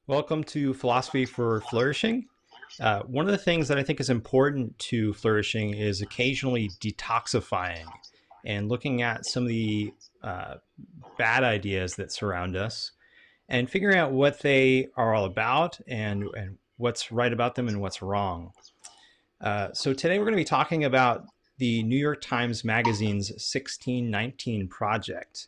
Welcome to Philosophy for Flourishing. One of the things that I think is important to flourishing is occasionally detoxifying and looking at some of the uh, bad ideas that surround us and figuring out what they are all about and what's right about them and what's wrong. So today we're going to be talking about the New York Times Magazine's 1619 project.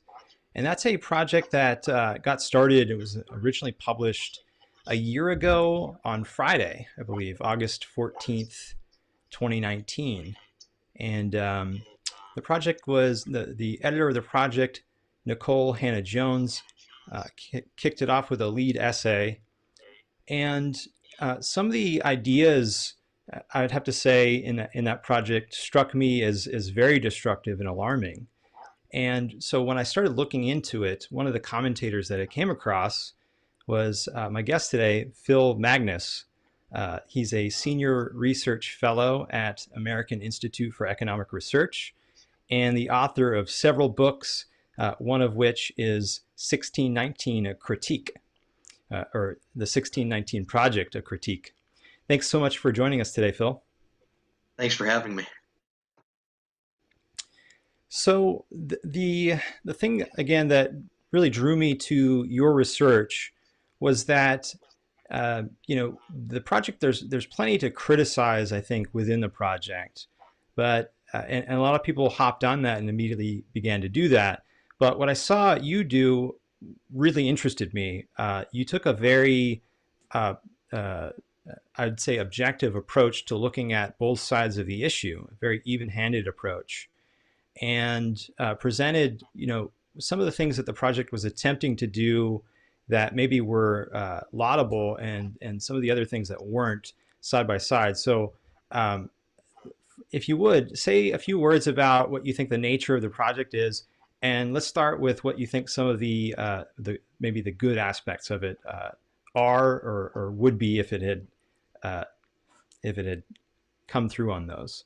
And that's a project that got started. It was originally published a year ago on Friday, I believe, August 14th, 2019. And the project was the editor of the project, Nicole Hannah Jones, kicked it off with a lead essay. And some of the ideas I'd have to say in that project struck me as very destructive and alarming. And so when I started looking into it, one of the commentators that I came across was my guest today, Phil Magness. He's a senior research fellow at American Institute for Economic Research and the author of several books, one of which is 1619, a critique, or the 1619 Project, a critique. Thanks so much for joining us today, Phil. Thanks for having me. So the thing again that really drew me to your research was that the project there's plenty to criticize, I think, within the project, but and a lot of people hopped on that and immediately began to do that. But what I saw you do really interested me. You took a very uh, uh, I'd say objective approach to looking at both sides of the issue, a very even-handed approach, and presented, some of the things that the project was attempting to do that maybe were laudable, and some of the other things that weren't, side by side. So, um, if you would say a few words about what you think the nature of the project is, and let's start with what you think some of the maybe the good aspects of it are, or would be uh, if it had come through on those.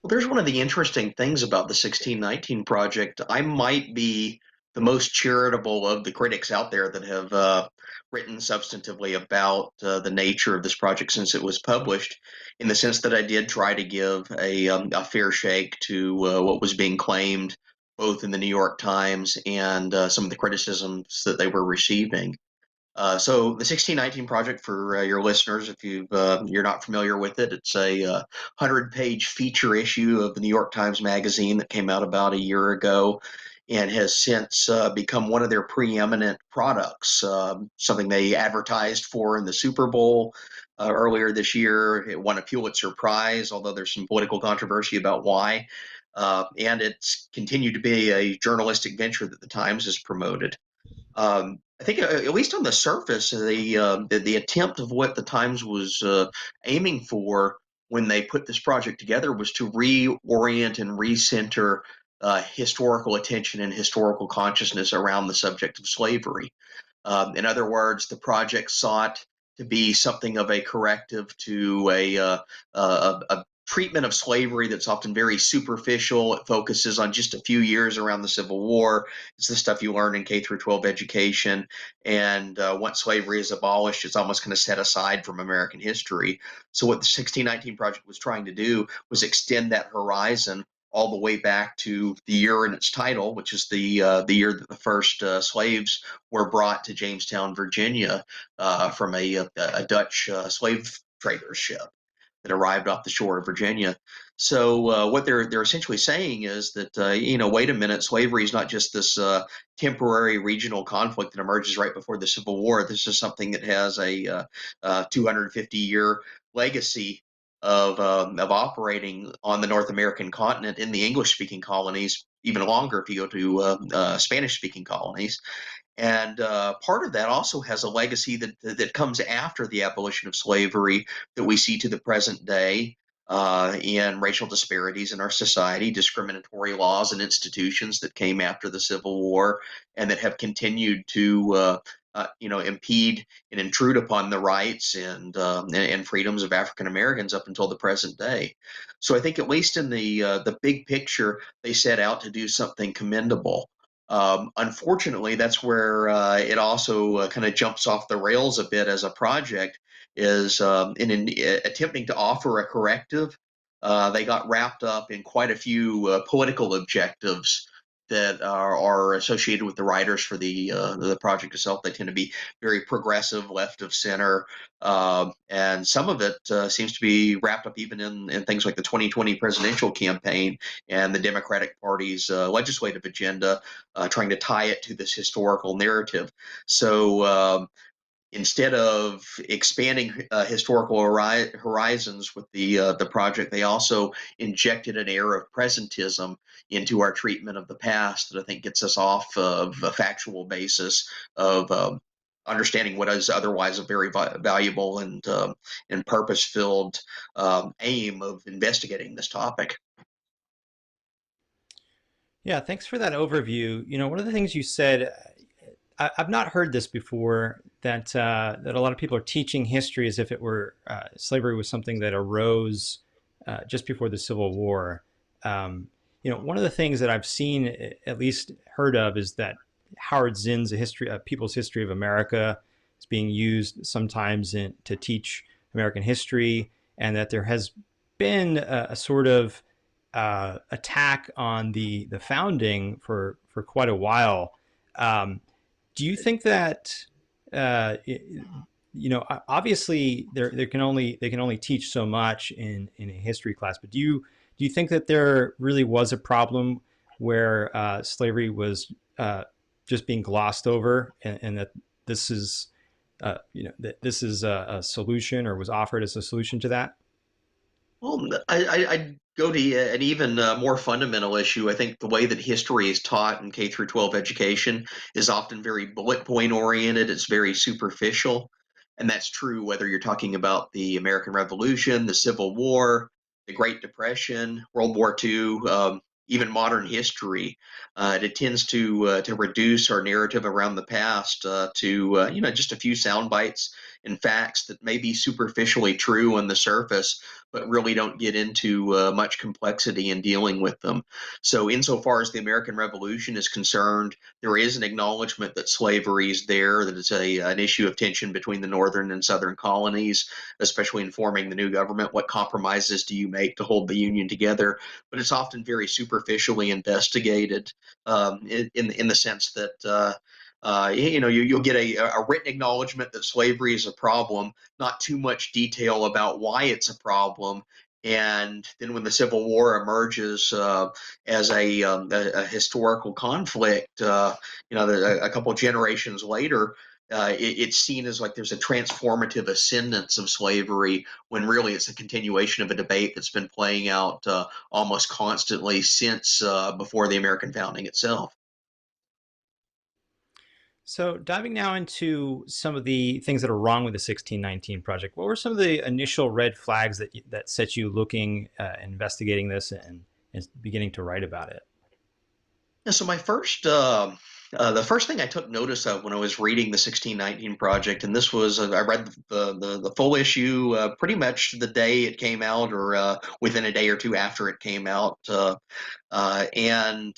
Well, there's one of the interesting things about the 1619 project. I might be the most charitable of the critics out there that have written substantively about the nature of this project since it was published, in the sense that I did try to give a fair shake to what was being claimed, both in the New York Times and some of the criticisms that they were receiving. So the 1619 project, for your listeners, if you're not familiar with it, it's a 100-page feature issue of the New York Times Magazine that came out about a year ago and has since become one of their preeminent products, something they advertised for in the Super Bowl earlier this year. It won a Pulitzer Prize, although there's some political controversy about why. And it's continued to be a journalistic venture that the Times has promoted. I think at least on the surface, the attempt of what the Times was aiming for when they put this project together was to reorient and recenter historical attention and historical consciousness around the subject of slavery. In other words, the project sought to be something of a corrective to a treatment of slavery that's often very superficial. It focuses on just a few years around the Civil War. It's the stuff you learn in K through 12 education. And once slavery is abolished, it's almost kind of set aside from American history. So what the 1619 Project was trying to do was extend that horizon all the way back to the year in its title, which is the year that the first slaves were brought to Jamestown, Virginia, from a Dutch slave trader's ship that arrived off the shore of Virginia. So what they're essentially saying is that wait a minute, slavery is not just this temporary regional conflict that emerges right before the Civil War. This is something that has a 250-year legacy of operating on the North American continent in the English-speaking colonies, even longer if you go to Spanish-speaking colonies. And part of that also has a legacy that comes after the abolition of slavery that we see to the present day in racial disparities in our society, discriminatory laws and institutions that came after the Civil War and that have continued to impede and intrude upon the rights and freedoms of African Americans up until the present day. So I think at least in the big picture, they set out to do something commendable. Unfortunately, that's where it also kind of jumps off the rails a bit as a project. Is in attempting to offer a corrective, they got wrapped up in quite a few political objectives that are associated with the writers for the project itself. They tend to be very progressive, left of center, and some of it seems to be wrapped up even in things like the 2020 presidential campaign and the Democratic Party's legislative agenda, trying to tie it to this historical narrative. So instead of expanding historical horizons with the project, they also injected an air of presentism into our treatment of the past that I think gets us off of a factual basis of understanding what is otherwise a very valuable and purpose-filled aim of investigating this topic. Yeah, thanks for that overview. One of the things you said, I've not heard this before, that a lot of people are teaching history as if it were slavery was something that arose just before the Civil War. One of the things that I've seen, at least heard of, is that Howard Zinn's People's History of America is being used sometimes to teach American history, and that there has been a sort of attack on the founding for quite a while. Do you think that obviously they can only teach so much in a history class, but do you think that there really was a problem where slavery was just being glossed over, and that this is that this is a solution, or was offered as a solution to that? Well, I go to an even more fundamental issue. I think the way that history is taught in K through 12 education is often very bullet point oriented. It's very superficial, and that's true whether you're talking about the American Revolution, the Civil War, the Great Depression, World War II, even modern history. It tends to reduce our narrative around the past to just a few sound bites and facts that may be superficially true on the surface, but really don't get into much complexity in dealing with them. So, insofar as the American Revolution is concerned, there is an acknowledgement that slavery is there, that it's an issue of tension between the northern and southern colonies, especially in forming the new government. What compromises do you make to hold the union together? But it's often very superficially investigated, in the sense that. You'll get a written acknowledgement that slavery is a problem, not too much detail about why it's a problem. And then when the Civil War emerges as a historical conflict, a couple of generations later, it's seen as like there's a transformative ascendance of slavery, when really it's a continuation of a debate that's been playing out almost constantly since before the American founding itself. So, diving now into some of the things that are wrong with the 1619 project, what were some of the initial red flags that set you looking, investigating this, and beginning to write about it? Yeah, so the first thing I took notice of when I was reading the 1619 project, and this was I read the full issue pretty much the day it came out, or within a day or two after it came out, and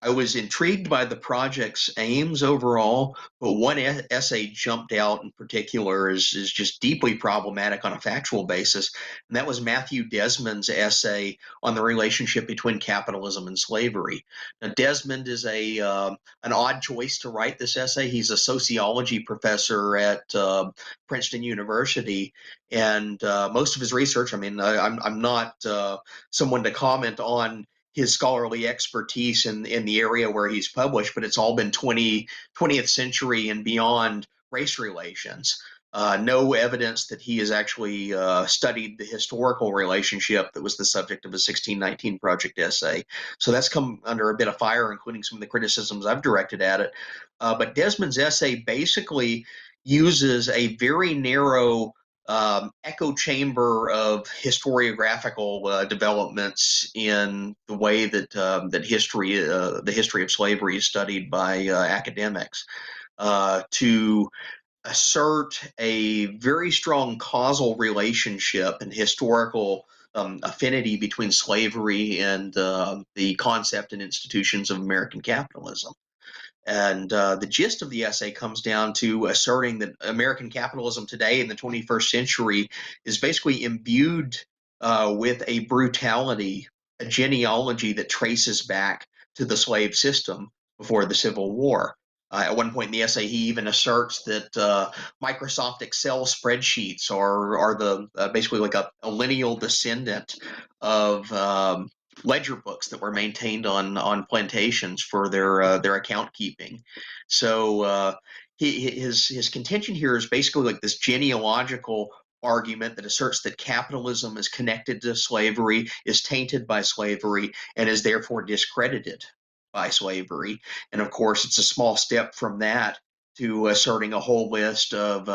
I was intrigued by the project's aims overall, but one essay jumped out in particular is just deeply problematic on a factual basis, and that was Matthew Desmond's essay on the relationship between capitalism and slavery. Now, Desmond is a an odd choice to write this essay. He's a sociology professor at Princeton University, and most of his research. I mean, I'm not someone to comment on his scholarly expertise in the area where he's published, but it's all been 20th century and beyond race relations. No evidence that he has actually studied the historical relationship that was the subject of a 1619 project essay. So that's come under a bit of fire, including some of the criticisms I've directed at it. But Desmond's essay basically uses a very narrow echo chamber of historiographical developments in the way that the history of slavery is studied by academics, to assert a very strong causal relationship and historical affinity between slavery and the concept and institutions of American capitalism. And the gist of the essay comes down to asserting that American capitalism today in the 21st century is basically imbued with a brutality, a genealogy that traces back to the slave system before the Civil War. At one point in the essay, he even asserts that Microsoft Excel spreadsheets are the basically like a lineal descendant of ledger books that were maintained on plantations for their account keeping. So his contention here is basically like this genealogical argument that asserts that capitalism is connected to slavery, is tainted by slavery, and is therefore discredited by slavery. And of course, it's a small step from that to asserting a whole list of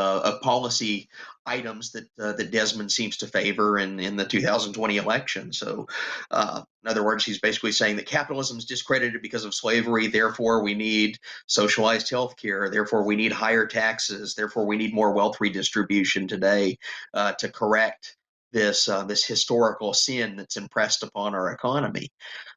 policy items that Desmond seems to favor in the 2020 election. So, in other words, he's basically saying that capitalism is discredited because of slavery. Therefore, we need socialized health care. Therefore, we need higher taxes. Therefore, we need more wealth redistribution today to correct this historical sin that's impressed upon our economy.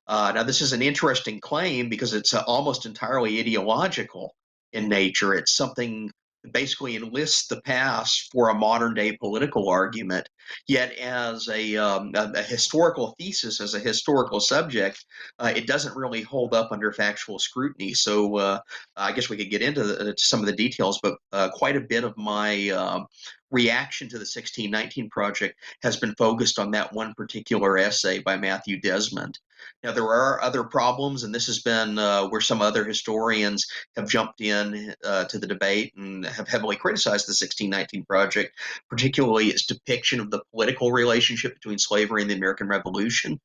Now, this is an interesting claim because it's almost entirely ideological in nature. It's something that basically enlists the past for a modern day political argument. Yet, as a historical thesis, as a historical subject, it doesn't really hold up under factual scrutiny. So, I guess we could get into some of the details, but quite a bit of my reaction to the 1619 project has been focused on that one particular essay by Matthew Desmond. Now, there are other problems, and this has been where some other historians have jumped in to the debate and have heavily criticized the 1619 Project, particularly its depiction of the political relationship between slavery and the American Revolution.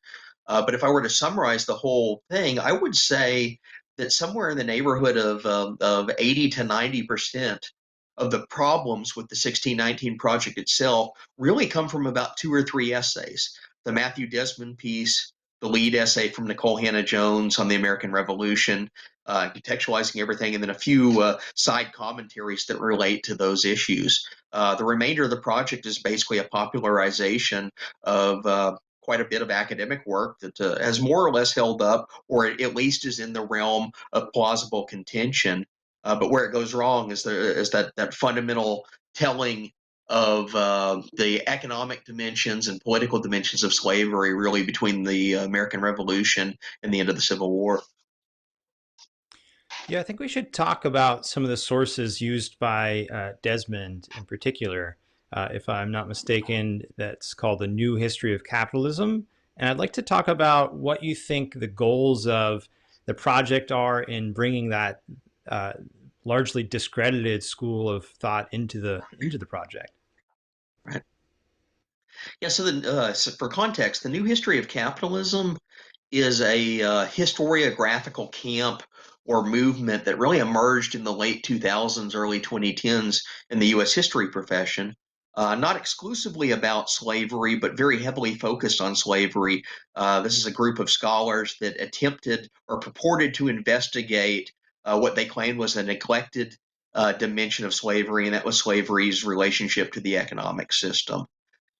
But if I were to summarize the whole thing, I would say that somewhere in the neighborhood of 80 to 90% of the problems with the 1619 Project itself really come from about two or three essays. The Matthew Desmond piece, the lead essay from Nicole Hannah-Jones on the American Revolution, contextualizing everything, and then a few side commentaries that relate to those issues. The remainder of the project is basically a popularization of quite a bit of academic work that has more or less held up, or at least is in the realm of plausible contention. But where it goes wrong is that fundamental telling of the economic dimensions and political dimensions of slavery, really between the American Revolution and the end of the Civil War. Yeah, I think we should talk about some of the sources used by Desmond in particular. If I'm not mistaken, that's called The New History of Capitalism. And I'd like to talk about what you think the goals of the project are in bringing that uh, largely discredited school of thought into the project. Right. Yeah. So for context, the New History of Capitalism is a historiographical camp or movement that really emerged in the late 2000s, early 2010s in the U.S. history profession. Not exclusively about slavery, but very heavily focused on slavery. This is a group of scholars that attempted or purported to investigate what they claimed was a neglected dimension of slavery, and that was slavery's relationship to the economic system.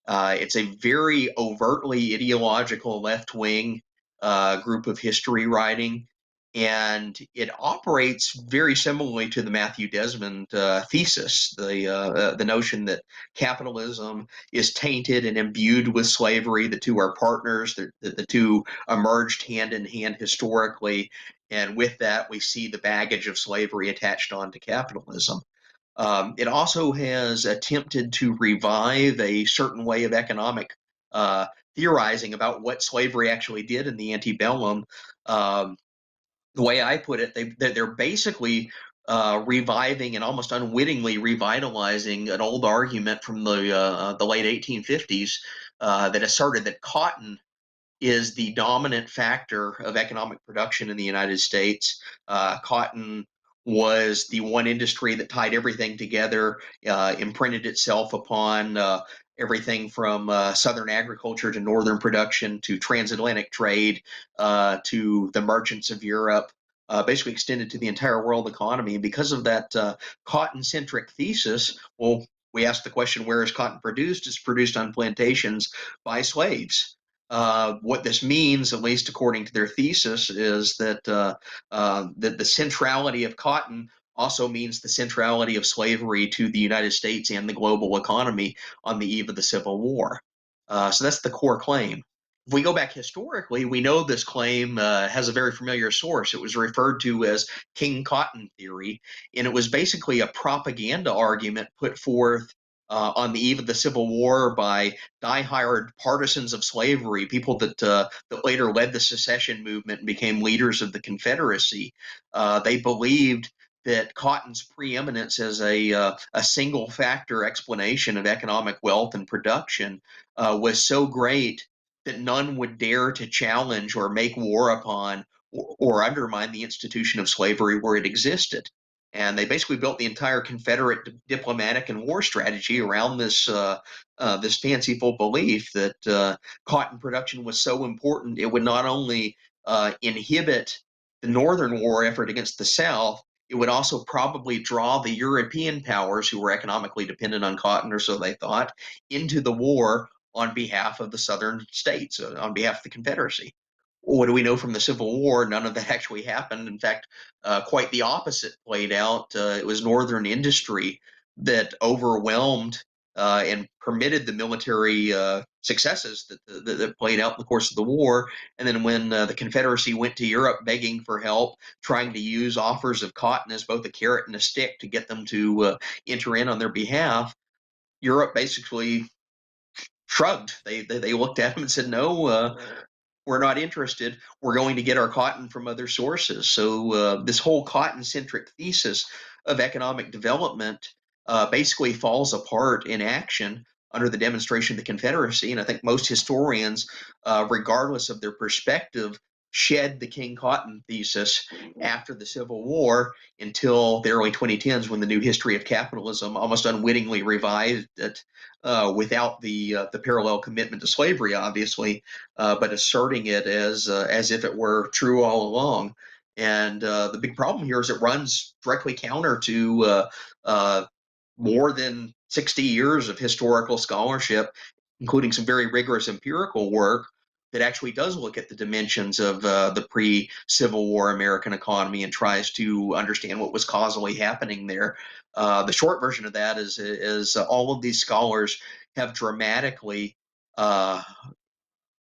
It's a very overtly ideological left wing group of history writing, and it operates very similarly to the Matthew Desmond thesis, the notion that capitalism is tainted and imbued with slavery. The two are partners. The two emerged hand in hand historically, and with that, we see the baggage of slavery attached onto capitalism. It also has attempted to revive a certain way of economic uh, theorizing about what slavery actually did in the antebellum. Um, the way I put it, they're basically reviving and almost unwittingly revitalizing an old argument from the late 1850s that asserted that cotton is the dominant factor of economic production in the United States. Cotton was the one industry that tied everything together, imprinted itself upon everything from southern agriculture to northern production to transatlantic trade to the merchants of Europe. Basically extended to the entire world economy. And because of that cotton centric thesis, well, we ask the question, where is cotton produced? It's produced on plantations by slaves. What this means, at least according to their thesis, is that the centrality of cotton also means the centrality of slavery to the United States and the global economy on the eve of the Civil War. So that's the core claim. If we go back historically, we know this claim has a very familiar source. It was referred to as King Cotton theory, and it was basically a propaganda argument put forth on the eve of the Civil War by die-hard partisans of slavery, people that later led the secession movement and became leaders of the Confederacy. They believed that cotton's preeminence as a single factor explanation of economic wealth and production was so great that none would dare to challenge or make war upon or undermine the institution of slavery where it existed. And they basically built the entire Confederate diplomatic and war strategy around this fanciful belief that cotton production was so important it would not only inhibit the Northern war effort against the South, it would also probably draw the European powers who were economically dependent on cotton, or so they thought, into the war on behalf of the Southern states, on behalf of the Confederacy. What do we know from the Civil War? None of that actually happened. In fact, quite the opposite played out. It was Northern industry that overwhelmed and permitted the military successes that played out in the course of the war. And then when the Confederacy went to Europe begging for help, trying to use offers of cotton as both a carrot and a stick to get them to enter in on their behalf, Europe basically shrugged. They looked at them and said, "No, we're not interested. We're going to get our cotton from other sources." So this whole cotton-centric thesis of economic development basically falls apart in action under the demonstration of the Confederacy. And I think most historians, regardless of their perspective, shed the King Cotton thesis after the Civil War until the early 2010s, when the new history of capitalism almost unwittingly revised it without the parallel commitment to slavery, obviously, but asserting it as if it were true all along. And the big problem here is it runs directly counter to more than 60 years of historical scholarship, including some very rigorous empirical work that actually does look at the dimensions of the pre-Civil War American economy and tries to understand what was causally happening there. The short version of that is all of these scholars have dramatically uh,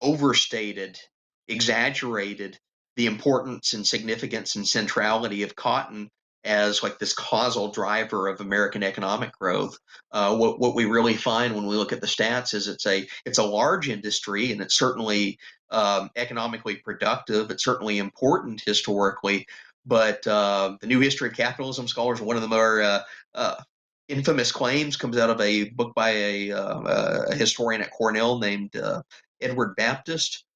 overstated, exaggerated the importance and significance and centrality of cotton as like this causal driver of American economic growth. What we really find when we look at the stats is it's a large industry, and it's certainly economically productive. It's certainly important historically, but the new history of capitalism scholars, one of the more infamous claims comes out of a book by a historian at Cornell named Edward Baptist,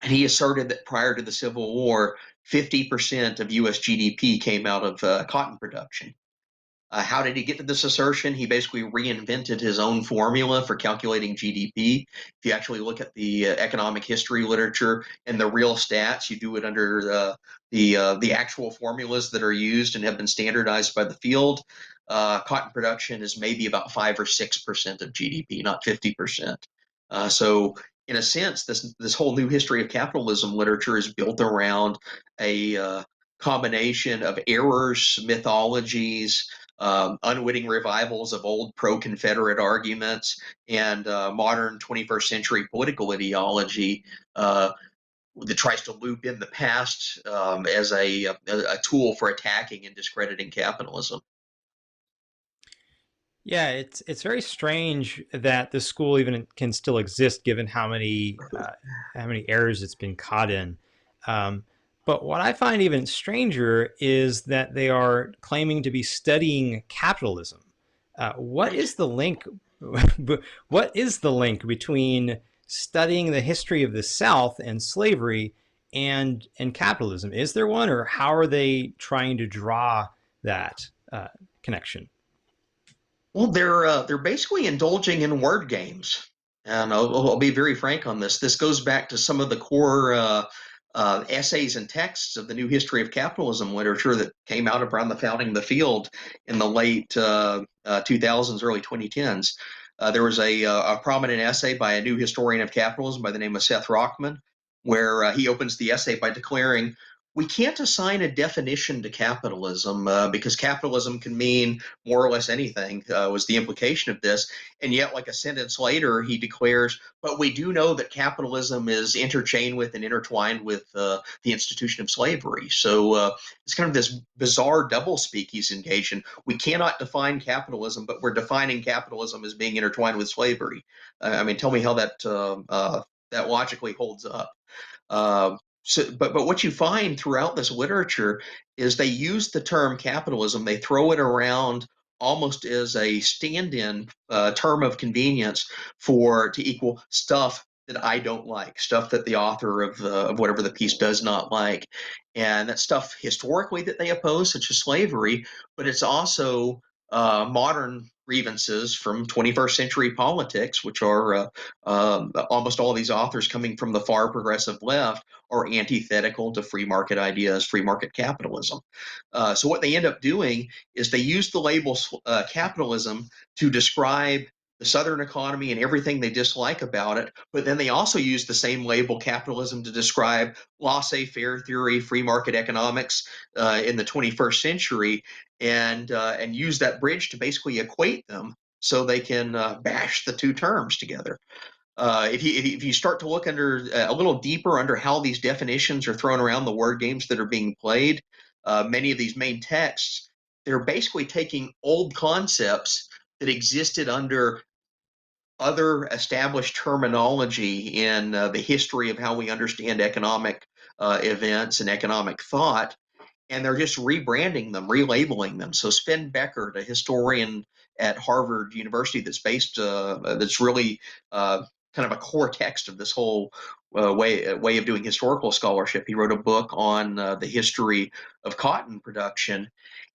and he asserted that prior to the Civil War, 50% of U.S. GDP came out of cotton production. How did he get to this assertion? He basically reinvented his own formula for calculating GDP. If you actually look at the economic history literature and the real stats, you do it under the actual formulas that are used and have been standardized by the field. Cotton production is maybe about 5 or 6% of GDP, not 50%. So in a sense, this whole new history of capitalism literature is built around a combination of errors, mythologies, unwitting revivals of old pro-Confederate arguments, and modern 21st century political ideology that tries to loop in the past as a tool for attacking and discrediting capitalism. Yeah, it's very strange that the school even can still exist given how many errors it's been caught in. Um, but what I find even stranger is that they are claiming to be studying capitalism. What Right. is the link? What is the link between studying the history of the South and slavery and capitalism? Is there one, or how are they trying to draw that connection? Well, they're basically indulging in word games, and I'll be very frank on this. This goes back to some of the core essays and texts of the new history of capitalism literature that came out around the founding of the field in the late 2000s, early 2010s. There was a prominent essay by a new historian of capitalism by the name of Seth Rockman, where he opens the essay by declaring, we can't assign a definition to capitalism because capitalism can mean more or less anything, was the implication of this. And yet, like a sentence later, he declares, but we do know that capitalism is interchained with and intertwined with the institution of slavery. So it's kind of this bizarre doublespeak he's engaged in. We cannot define capitalism, but we're defining capitalism as being intertwined with slavery. I mean, tell me how that logically holds up. But what you find throughout this literature is they use the term capitalism, they throw it around almost as a stand-in term of convenience to equal stuff that I don't like, stuff that the author of whatever the piece does not like, and that stuff historically that they oppose, such as slavery, but it's also modern grievances from 21st century politics, which are almost all of these authors coming from the far progressive left are antithetical to free market ideas, free market capitalism. So what they end up doing is they use the label capitalism to describe the Southern economy and everything they dislike about it, but then they also use the same label capitalism to describe laissez-faire theory, free market economics in the 21st century, and use that bridge to basically equate them so they can bash the two terms together. If you start to look under a little deeper under how these definitions are thrown around, the word games that are being played, many of these main texts, they're basically taking old concepts that existed under other established terminology in the history of how we understand economic events and economic thought, and they're just rebranding them, relabeling them. So Sven Beckert, a historian at Harvard University that's really kind of a core text of this whole way of doing historical scholarship. He wrote a book on the history of cotton production,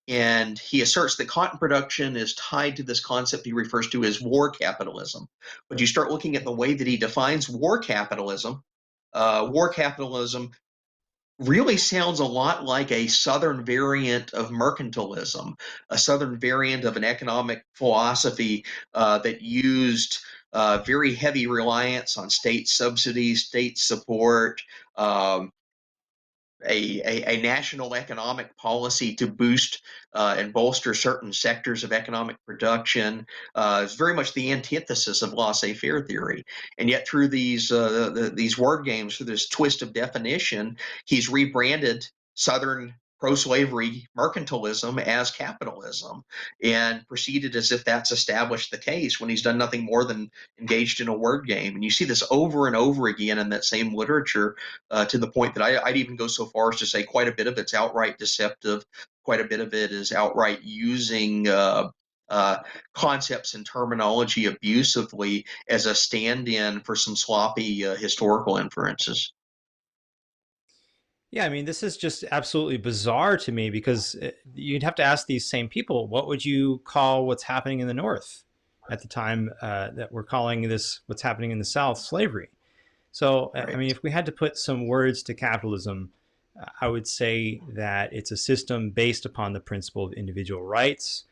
and he asserts that cotton production is tied to this concept he refers to as war capitalism. But you start looking at the way that he defines war capitalism really sounds a lot like a Southern variant of mercantilism, a Southern variant of an economic philosophy that used very heavy reliance on state subsidies, state support, um, a national economic policy to boost and bolster certain sectors of economic production is very much the antithesis of laissez-faire theory. And yet, through these word games, through this twist of definition, he's rebranded Southern pro-slavery mercantilism as capitalism and proceeded as if that's established the case when he's done nothing more than engaged in a word game. And you see this over and over again in that same literature to the point that I'd even go so far as to say quite a bit of it's outright deceptive. Quite a bit of it is outright using concepts and terminology abusively as a stand-in for some sloppy historical inferences. Yeah, I mean, this is just absolutely bizarre to me because you'd have to ask these same people, what would you call what's happening in the North at the time that we're calling this what's happening in the South slavery? So, I Right. mean, if we had to put some words to capitalism, I would say that it's a system based upon the principle of individual rights.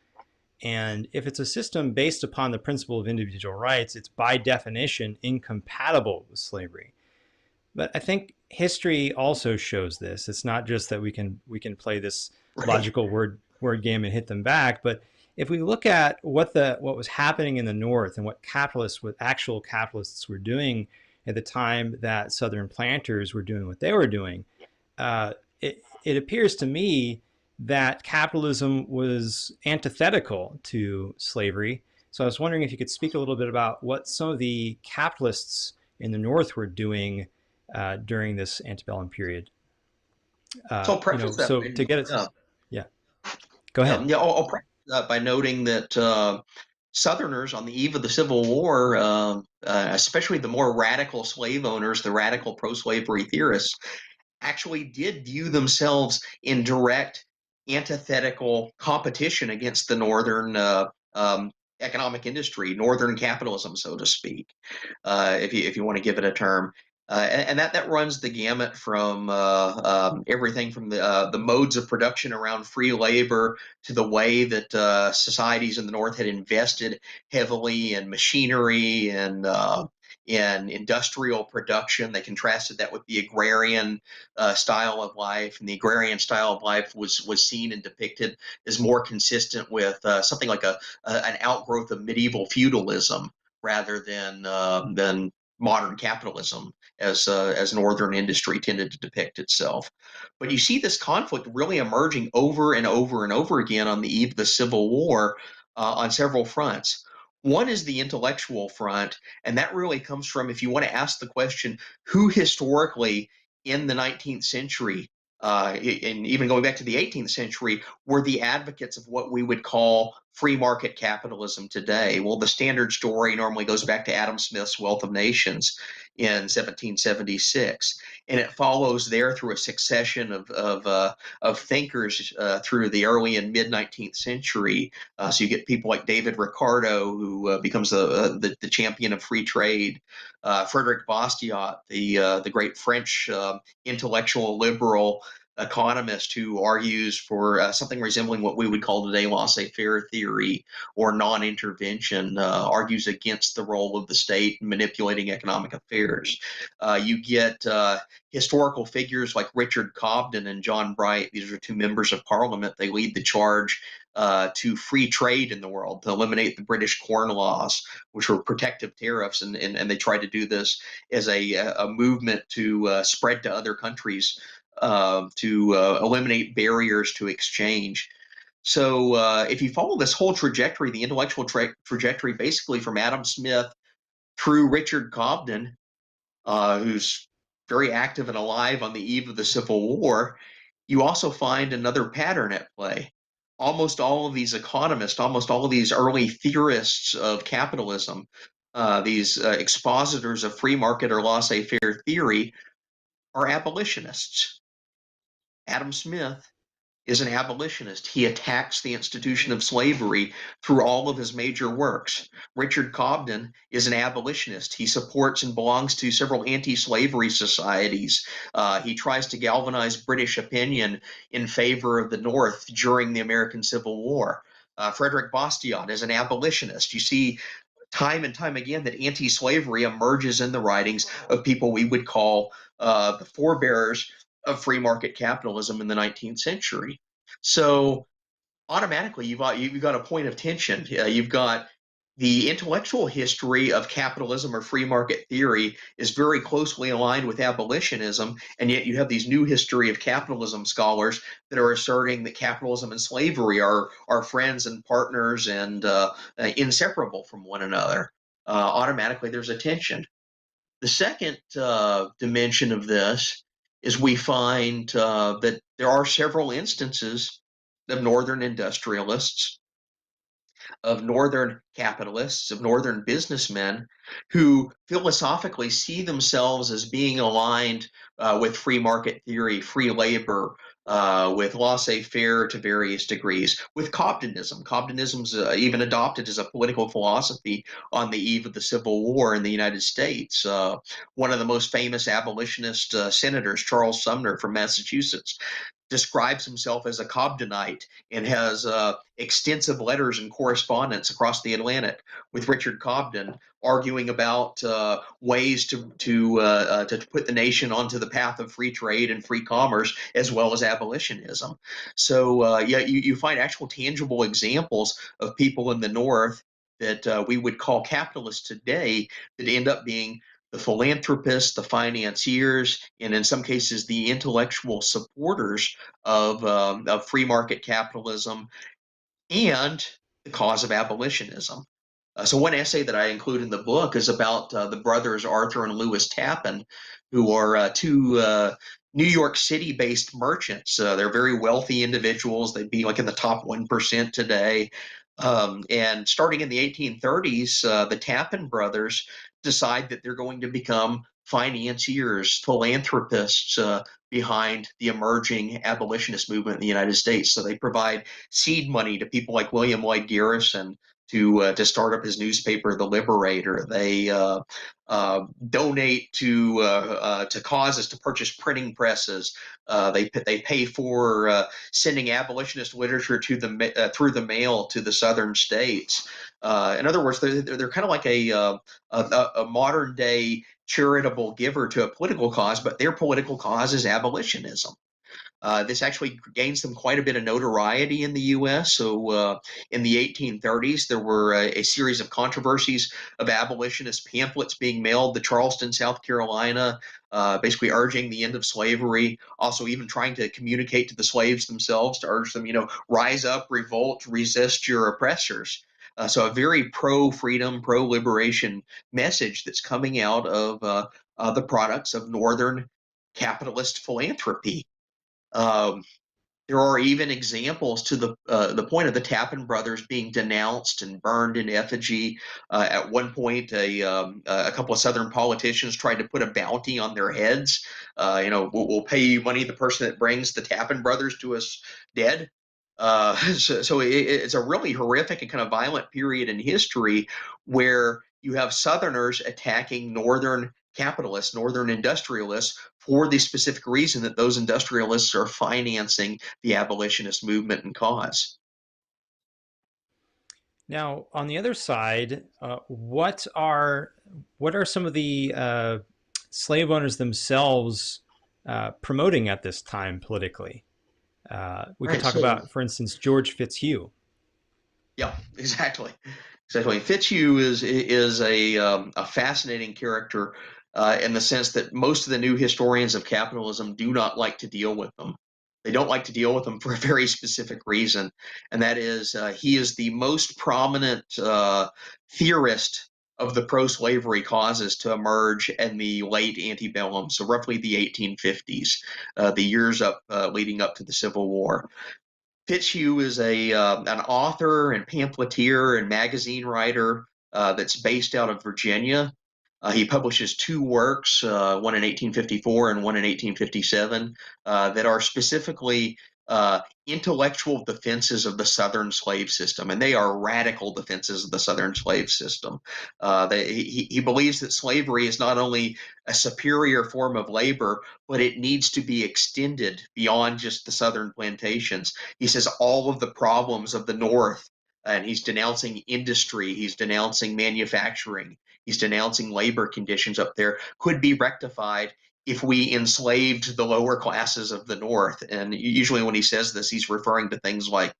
And if it's a system based upon the principle of individual rights, it's by definition incompatible with slavery. But I think history also shows this. It's not just that we can play this Right. logical word game and hit them back, but if we look at what was happening in the North and what actual capitalists were doing at the time that Southern planters were doing what they were doing, it appears to me that capitalism was antithetical to slavery. So I was wondering if you could speak a little bit about what some of the capitalists in the North were doing during this antebellum period. So I'll preface that So by to get it, yeah, go yeah, ahead. yeah, I'll preface that by noting that Southerners on the eve of the Civil War, especially the more radical slave owners, the radical pro-slavery theorists, actually did view themselves in direct antithetical competition against the Northern economic industry, Northern capitalism, so to speak, if you want to give it a term. And that runs the gamut from everything from the modes of production around free labor to the way that societies in the North had invested heavily in machinery and in industrial production. They contrasted that with the agrarian style of life, and the agrarian style of life was seen and depicted as more consistent with something like an outgrowth of medieval feudalism rather than modern capitalism as northern industry tended to depict itself. But you see this conflict really emerging over and over and over again on the eve of the Civil War on several fronts. One is the intellectual front, and that really comes from, if you want to ask the question, who historically in the 19th century, and even going back to the 18th century, were the advocates of what we would call free market capitalism today? Well, the standard story normally goes back to Adam Smith's Wealth of Nations in 1776, and it follows there through a succession of thinkers through the early and mid 19th century. So you get people like David Ricardo, who becomes the champion of free trade. Frederick Bastiat, the great French intellectual liberal economist who argues for something resembling what we would call today laissez-faire theory or non-intervention, argues against the role of the state in manipulating economic affairs. You get historical figures like Richard Cobden and John Bright. These are two members of Parliament. They lead the charge to free trade in the world, to eliminate the British Corn Laws, which were protective tariffs, and they tried to do this as a movement to spread to other countries to eliminate barriers to exchange. So if you follow this whole trajectory, the intellectual trajectory, basically from Adam Smith through Richard Cobden, who's very active and alive on the eve of the Civil War, you also find another pattern at play. Almost all of these economists, almost all of these early theorists of capitalism, these expositors of free market or laissez-faire theory, are abolitionists. Adam Smith is an abolitionist. He attacks the institution of slavery through all of his major works. Richard Cobden is an abolitionist. He supports and belongs to several anti-slavery societies. He tries to galvanize British opinion in favor of the North during the American Civil War. Frederick Bastiat is an abolitionist. You see time and time again that anti-slavery emerges in the writings of people we would call the forebearers of free market capitalism in the 19th century. So automatically you've got a point of tension. You've got the intellectual history of capitalism or free market theory is very closely aligned with abolitionism, and yet you have these new history of capitalism scholars that are asserting that capitalism and slavery are friends and partners and inseparable from one another. Automatically, there's a tension. The second dimension of this is we find that there are several instances of northern industrialists, of northern capitalists, of northern businessmen who philosophically see themselves as being aligned with free market theory, free labor, with laissez-faire to various degrees, with Cobdenism. Cobdenism's even adopted as a political philosophy on the eve of the Civil War in the United States. One of the most famous abolitionist senators, Charles Sumner from Massachusetts, describes himself as a Cobdenite and has extensive letters and correspondence across the Atlantic with Richard Cobden, arguing about ways to put the nation onto the path of free trade and free commerce, as well as abolitionism. So yeah, you find actual tangible examples of people in the North that we would call capitalists today that end up being the philanthropists, the financiers, and in some cases the intellectual supporters of free market capitalism and the cause of abolitionism. So one essay that I include in the book is about the brothers Arthur and Lewis Tappan, who are two New York City-based merchants. They're very wealthy individuals. They'd be like in the top 1% today. And starting in the 1830s, the Tappan brothers decide that they're going to become financiers, philanthropists behind the emerging abolitionist movement in the United States. So they provide seed money to people like William Lloyd Garrison, to start up his newspaper, The Liberator. They donate to causes to purchase printing presses. They pay for sending abolitionist literature to the through the mail to the southern states. In other words, they're kind of like a modern day charitable giver to a political cause, but their political cause is abolitionism. This actually gains them quite a bit of notoriety in the U.S. So, in the 1830s, there were a series of controversies of abolitionist pamphlets being mailed to Charleston, South Carolina, basically urging the end of slavery. Also, even trying to communicate to the slaves themselves to urge them, rise up, revolt, resist your oppressors. So, a very pro-freedom, pro-liberation message that's coming out of the products of Northern capitalist philanthropy. Um, there are even examples to the point of the Tappan brothers being denounced and burned in effigy. At one point, a couple of Southern politicians tried to put a bounty on their heads. We'll pay you money, the person that brings the Tappan brothers to us dead. So it's a really horrific and kind of violent period in history where you have Southerners attacking Northern capitalists, Northern industrialists, for the specific reason that those industrialists are financing the abolitionist movement and cause. Now, on the other side, what are some of the slave owners themselves promoting at this time politically? We could Right. talk So, about, for instance, George Fitzhugh. yeah, exactly. Exactly. Fitzhugh is a fascinating character in the sense that most of the new historians of capitalism do not like to deal with them. They don't like to deal with them for a very specific reason, and that is he is the most prominent theorist of the pro-slavery causes to emerge in the late antebellum, so roughly the 1850s, the years up leading up to the Civil War. Fitzhugh is a an author and pamphleteer and magazine writer that's based out of Virginia. He publishes two works, one in 1854 and one in 1857, that are specifically intellectual defenses of the Southern slave system, and they are radical defenses of the Southern slave system. He believes that slavery is not only a superior form of labor, but it needs to be extended beyond just the Southern plantations. He says all of the problems of the North, and he's denouncing industry, he's denouncing manufacturing, he's denouncing labor conditions up there, could be rectified if we enslaved the lower classes of the North. And usually when he says this, he's referring to things like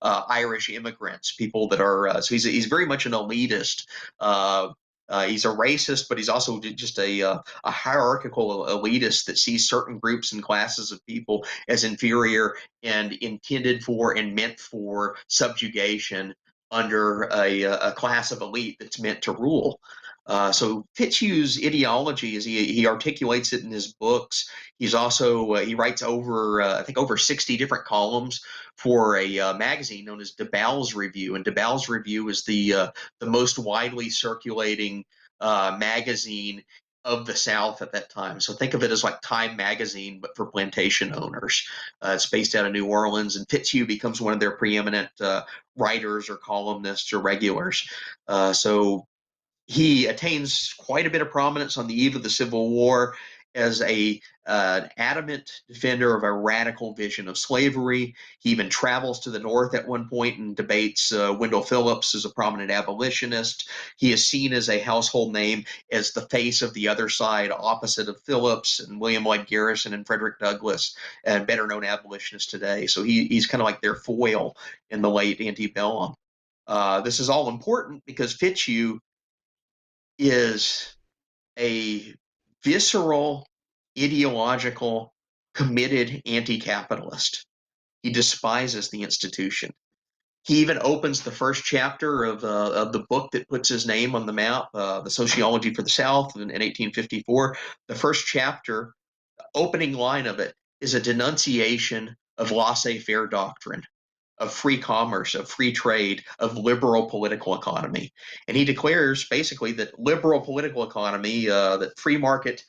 Irish immigrants, people that are, so he's very much an elitist. He's a racist, but he's also just a hierarchical elitist that sees certain groups and classes of people as inferior and intended for and meant for subjugation under a class of elite that's meant to rule. So Fitzhugh's ideology, as he articulates it in his books, he's also he writes over I think over 60 different columns for a magazine known as DeBow's Review, and DeBow's Review is the most widely circulating magazine of the South at that time. So think of it as like Time magazine, but for plantation owners. It's based out of New Orleans, and Fitzhugh becomes one of their preeminent writers or columnists or regulars. So he attains quite a bit of prominence on the eve of the Civil War as an adamant defender of a radical vision of slavery. He even travels to the North at one point and debates Wendell Phillips as a prominent abolitionist. He is seen as a household name as the face of the other side, opposite of Phillips and William Lloyd Garrison and Frederick Douglass, and better known abolitionists today. So he's kind of like their foil in the late antebellum. This is all important because Fitzhugh is a visceral, ideological, committed anti-capitalist. He despises the institution. He even opens the first chapter of the book that puts his name on the map, The Sociology for the South, in 1854. The first chapter, opening line of it, is a denunciation of laissez-faire doctrine, of free commerce, of free trade, of liberal political economy. And he declares basically that liberal political economy, that free market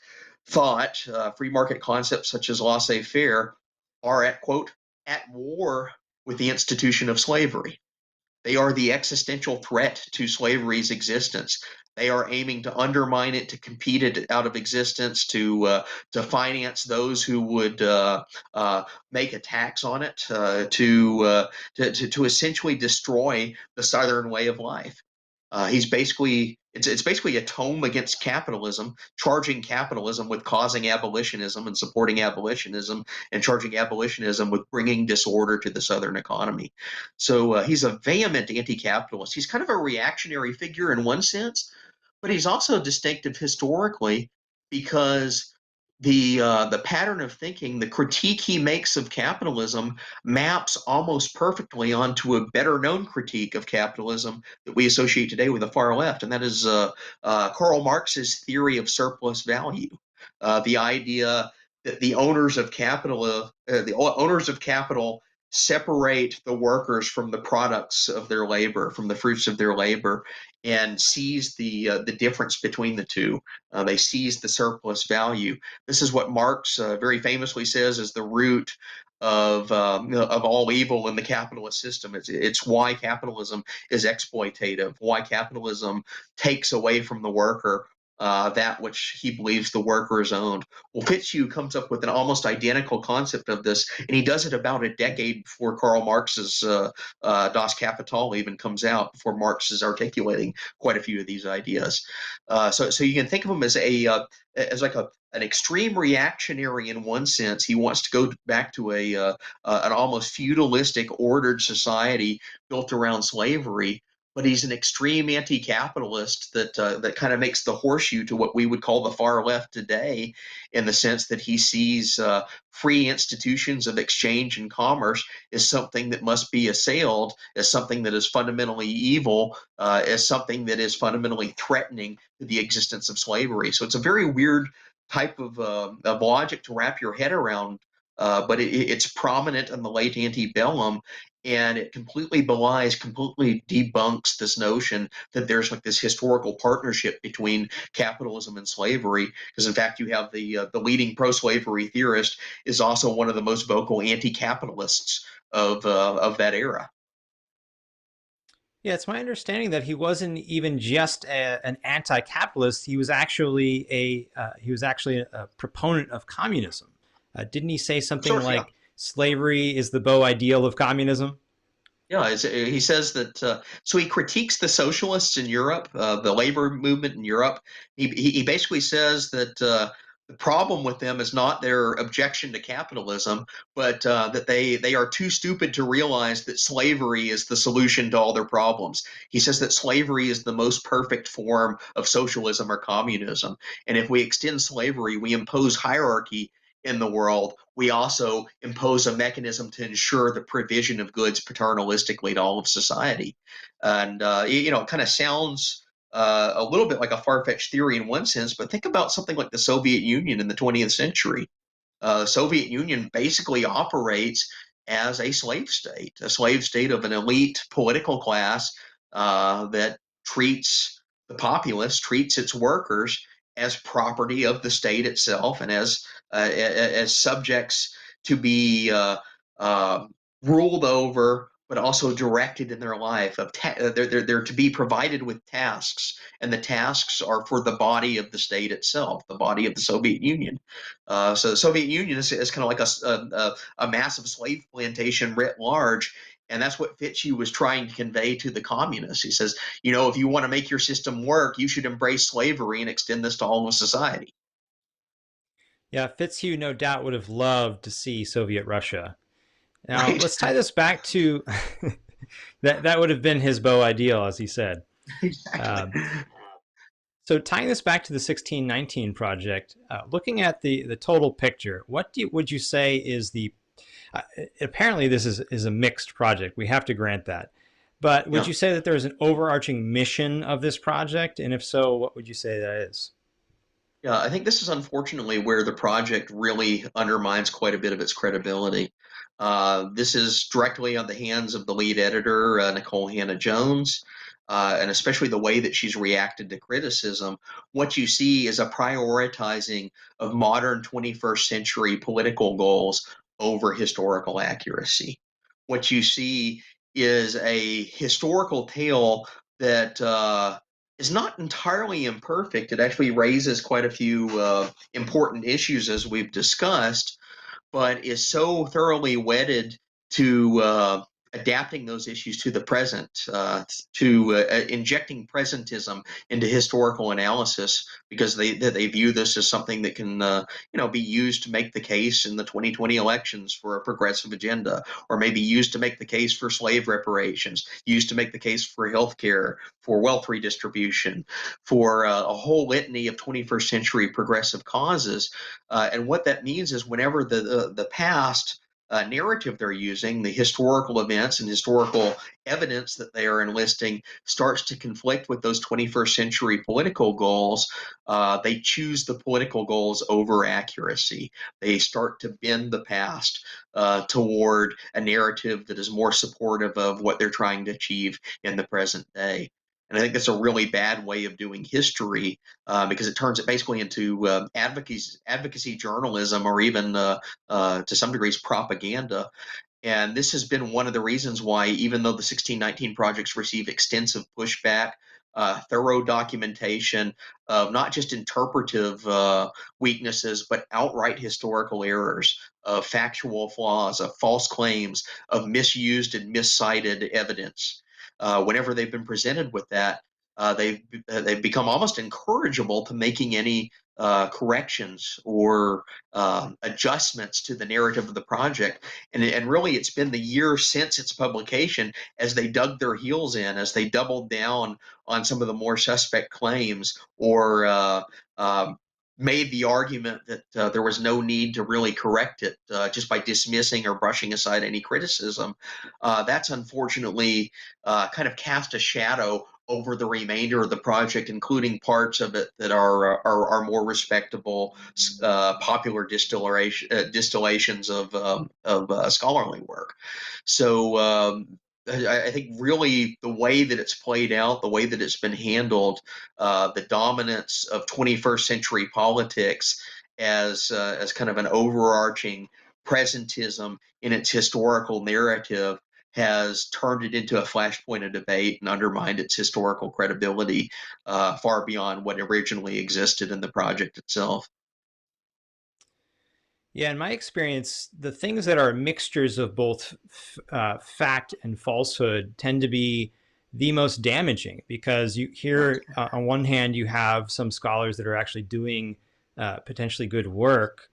thought, free market concepts such as laissez faire are at, quote, at war with the institution of slavery. They are the existential threat to slavery's existence. They are aiming to undermine it, to compete it out of existence, to finance those who would uh, make attacks on it, to essentially destroy the Southern way of life. He's basically it's basically a tome against capitalism, charging capitalism with causing abolitionism and supporting abolitionism, and charging abolitionism with bringing disorder to the Southern economy. So he's a vehement anti-capitalist. He's kind of a reactionary figure in one sense, but he's also distinctive historically because the pattern of thinking, the critique he makes of capitalism, maps almost perfectly onto a better known critique of capitalism that we associate today with the far left, and that is Karl Marx's theory of surplus value. The idea that the owners of capital separate the workers from the products of their labor, from the fruits of their labor, and seize the difference between the two. They seize the surplus value. This is what Marx very famously says is the root of all evil in the capitalist system. It's why capitalism is exploitative, why capitalism takes away from the worker that which he believes the worker is owned. Well, Fitzhugh comes up with an almost identical concept of this, and he does it about a decade before Karl Marx's Das Kapital even comes out, before Marx is articulating quite a few of these ideas. So you can think of him as like an extreme reactionary in one sense. He wants to go back to an almost feudalistic ordered society built around slavery, but he's an extreme anti-capitalist that kind of makes the horseshoe to what we would call the far left today, in the sense that he sees free institutions of exchange and commerce as something that must be assailed, as something that is fundamentally evil, as something that is fundamentally threatening to the existence of slavery. So it's a very weird type of logic to wrap your head around, but it's prominent in the late antebellum, and it completely belies, completely debunks this notion that there's like this historical partnership between capitalism and slavery. Because in fact, you have the leading pro-slavery theorist is also one of the most vocal anti-capitalists of that era. Yeah, it's my understanding that he wasn't even just an anti-capitalist. He was actually a proponent of communism. Didn't he say something So yeah, like slavery is the beau ideal of communism? yeah, he says that. So he critiques the socialists in Europe, the labor movement in Europe. He basically says that the problem with them is not their objection to capitalism, but that they are too stupid to realize that slavery is the solution to all their problems. He says that slavery is the most perfect form of socialism or communism, and if we extend slavery, we impose hierarchy in the world. We also impose a mechanism to ensure the provision of goods paternalistically to all of society. And, it kind of sounds a little bit like a far fetched theory in one sense, but think about something like the Soviet Union in the 20th century. The Soviet Union basically operates as a slave state of an elite political class that treats the populace, treats its workers as property of the state itself, and as subjects to be uh, ruled over, but also directed in their life. They're to be provided with tasks, and the tasks are for the body of the state itself, the body of the Soviet Union. So the Soviet Union is kind of like a massive slave plantation writ large. And that's what Fitzhugh was trying to convey to the communists. He says, if you want to make your system work, you should embrace slavery and extend this to all of society. Yeah, Fitzhugh no doubt would have loved to see Soviet Russia. Now, Right? let's tie this back to that would have been his beau ideal, as he said. Exactly. Um, so tying this back to the 1619 project, looking at the total picture, would you say is uh, apparently this is a mixed project. We have to grant that. But would Yeah. you say that there is an overarching mission of this project? And if so, what would you say that is? Yeah, I think this is unfortunately where the project really undermines quite a bit of its credibility. This is directly on the hands of the lead editor, Nicole Hannah-Jones, and especially the way that she's reacted to criticism. What you see is a prioritizing of modern 21st century political goals over historical accuracy. What you see is a historical tale that is not entirely imperfect. It actually raises quite a few important issues, as we've discussed, but is so thoroughly wedded to adapting those issues to the present, to injecting presentism into historical analysis, because they view this as something that can be used to make the case in the 2020 elections for a progressive agenda, or maybe used to make the case for slave reparations, used to make the case for health care, for wealth redistribution, for a whole litany of 21st century progressive causes. And what that means is whenever the past narrative they're using, the historical events and historical evidence that they are enlisting, starts to conflict with those 21st century political goals, they choose the political goals over accuracy. They start to bend the past toward a narrative that is more supportive of what they're trying to achieve in the present day. And I think that's a really bad way of doing history, because it turns it basically into advocacy journalism, or even to some degrees propaganda. And this has been one of the reasons why, even though the 1619 projects receive extensive pushback, thorough documentation of not just interpretive weaknesses, but outright historical errors, of factual flaws, of false claims, of misused and miscited evidence. Whenever they've been presented with that, they've become almost incorrigible to making any corrections or adjustments to the narrative of the project. And really, it's been the year since its publication, as they dug their heels in, as they doubled down on some of the more suspect claims, or made the argument that there was no need to really correct it, just by dismissing or brushing aside any criticism. That's unfortunately kind of cast a shadow over the remainder of the project, including parts of it that are more respectable, popular distillations of scholarly work. So I think really the way that it's played out, the way that it's been handled, the dominance of 21st century politics as kind of an overarching presentism in its historical narrative, has turned it into a flashpoint of debate and undermined its historical credibility far beyond what originally existed in the project itself. Yeah, in my experience, the things that are mixtures of both fact and falsehood tend to be the most damaging, because you here on one hand you have some scholars that are actually doing potentially good work,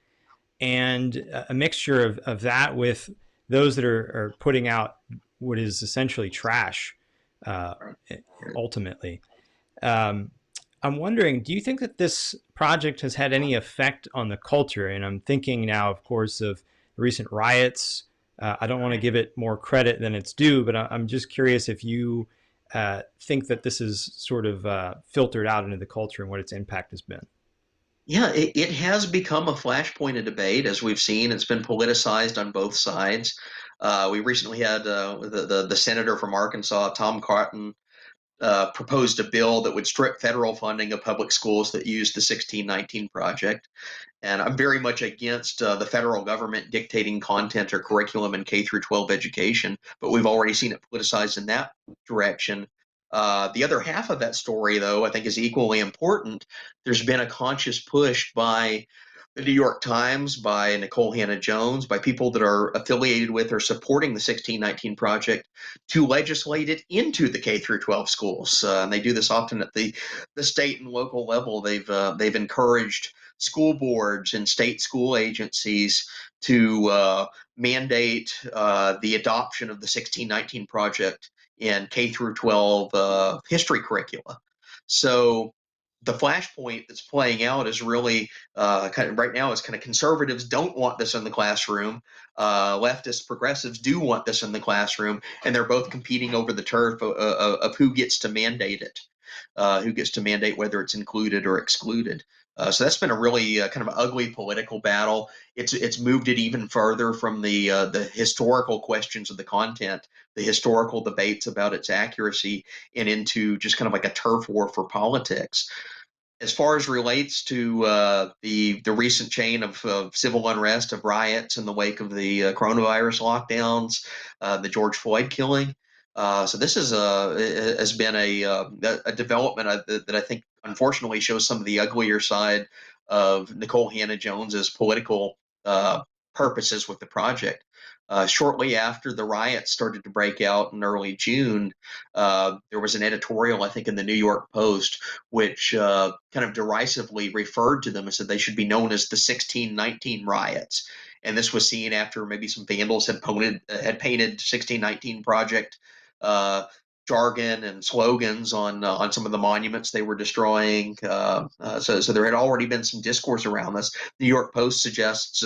and a mixture of that with those that are putting out what is essentially trash, uh, ultimately. Um, I'm wondering, do you think that this project has had any effect on the culture? And I'm thinking now, of course, of the recent riots. I don't want to give it more credit than it's due, but I'm just curious if you think that this is sort of filtered out into the culture and what its impact has been. Yeah, it has become a flashpoint of debate, as we've seen. It's been politicized on both sides. We recently had the senator from Arkansas, Tom Cotton, proposed a bill that would strip federal funding of public schools that used the 1619 project. And I'm very much against the federal government dictating content or curriculum in K through 12 education, but we've already seen it politicized in that direction. The other half of that story, though, I think is equally important. There's been a conscious push by the New York Times, by Nicole Hannah-Jones, by people that are affiliated with or supporting the 1619 project, to legislate it into the K through 12 schools. And they do this often at the state and local level. They've encouraged school boards and state school agencies to mandate the adoption of the 1619 project in K through 12 history curricula. So the flashpoint that's playing out is really kind of right now is kind of conservatives don't want this in the classroom. Leftist progressives do want this in the classroom, and they're both competing over the turf of who gets to mandate it, who gets to mandate whether it's included or excluded. So that's been a really kind of ugly political battle. It's moved it even further from the historical questions of the content, the historical debates about its accuracy, and into just kind of like a turf war for politics. As far as relates to the recent chain of civil unrest, of riots in the wake of the coronavirus lockdowns, the George Floyd killing, So this is has been a development that I think unfortunately shows some of the uglier side of Nicole Hannah-Jones's political uh, purposes with the project. Shortly after the riots started to break out in early June, there was an editorial, I think, in the New York Post, which kind of derisively referred to them and said they should be known as the 1619 riots. And this was seen after maybe some vandals had painted 1619 Project uh, jargon and slogans on some of the monuments they were destroying. So there had already been some discourse around this. The New York Post suggests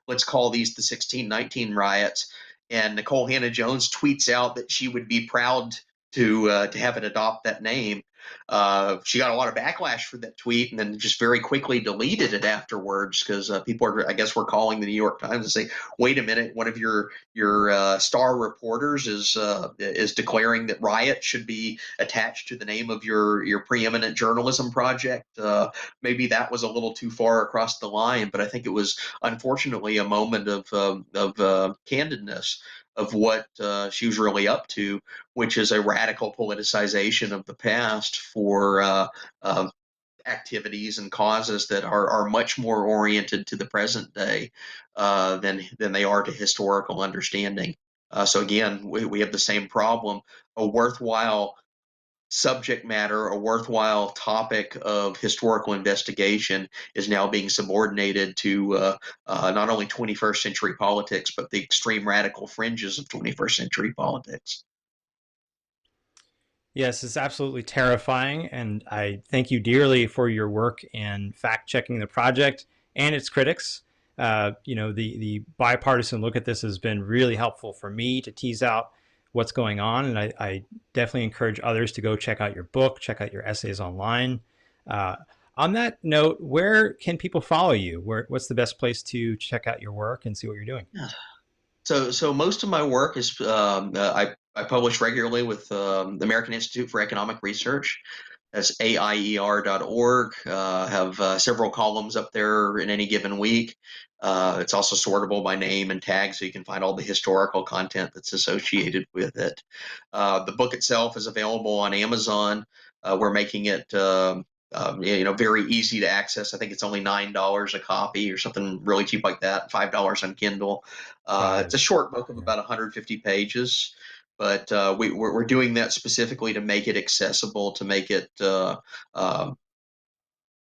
let's call these the 1619 riots, and Nicole Hannah-Jones tweets out that she would be proud to have it adopt that name. She got a lot of backlash for that tweet, and then just very quickly deleted it afterwards because people are, I guess, were calling the New York Times and say, "Wait a minute, one of your star reporters is declaring that riot should be attached to the name of your preeminent journalism project." Maybe that was a little too far across the line, but I think it was unfortunately a moment of candidness of what she was really up to, which is a radical politicization of the past for activities and causes that are much more oriented to the present day than they are to historical understanding. So again, we have the same problem. A worthwhile subject matter, a worthwhile topic of historical investigation is now being subordinated to not only 21st century politics, but the extreme radical fringes of 21st century politics. Yes, it's absolutely terrifying, and I thank you dearly for your work in fact checking the project and its critics. The bipartisan look at this has been really helpful for me to tease out what's going on, and I definitely encourage others to go check out your book, check out your essays online. Uh, on that note, where can people follow you? What's the best place to check out your work and see what you're doing? So most of my work is I publish regularly with the American Institute for Economic Research. That's AIER.org. Have several columns up there in any given week. It's also sortable by name and tag, so you can find all the historical content that's associated with it. The book itself is available on Amazon. We're making it very easy to access. I think it's only $9 a copy or something really cheap like that. $5 on Kindle. It's a Five. short book of Yeah. about 150 pages, but we're doing that specifically to make it accessible, to make it uh,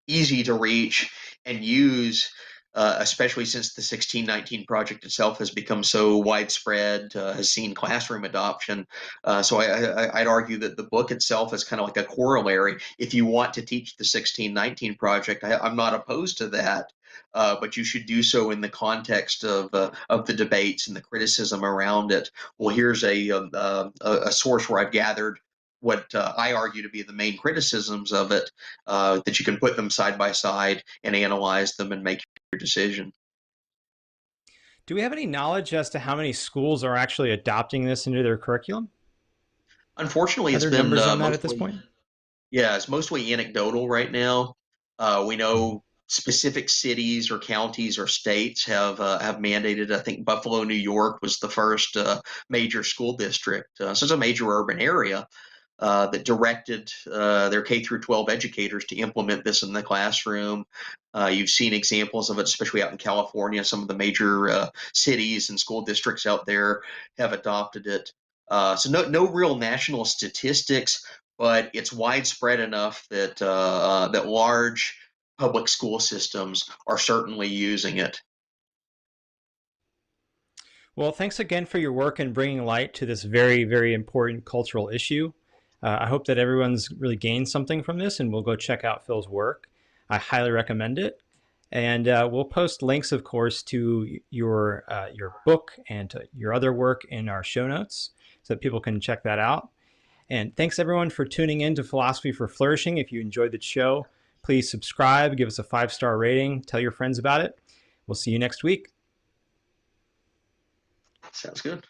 easy to reach and use, especially since the 1619 project itself has become so widespread, has seen classroom adoption. I'd argue that the book itself is kind of like a corollary. If you want to teach the 1619 project, I'm not opposed to that. But you should do so in the context of the debates and the criticism around it. Well, here's a source where I've gathered what I argue to be the main criticisms of it, that you can put them side by side and analyze them and make your decision. Do we have any knowledge as to how many schools are actually adopting this into their curriculum? Unfortunately, Are it's there been numbers on that at this point? it's mostly anecdotal right now. We Mhm. know specific cities or counties or states have mandated. I think Buffalo, New York, was the first major school district. So it's a major urban area that directed their K through 12 educators to implement this in the classroom. You've seen examples of it, especially out in California. Some of the major cities and school districts out there have adopted it. So no real national statistics, but it's widespread enough that large public school systems are certainly using it. Well, thanks again for your work in bringing light to this very, very important cultural issue. I hope that everyone's really gained something from this and will go check out Phil's work. I highly recommend it. And we'll post links, of course, to your book and to your other work in our show notes so that people can check that out. And thanks everyone for tuning in to Philosophy for Flourishing. If you enjoyed the show, please subscribe, give us a 5-star rating, tell your friends about it. We'll see you next week. Sounds good.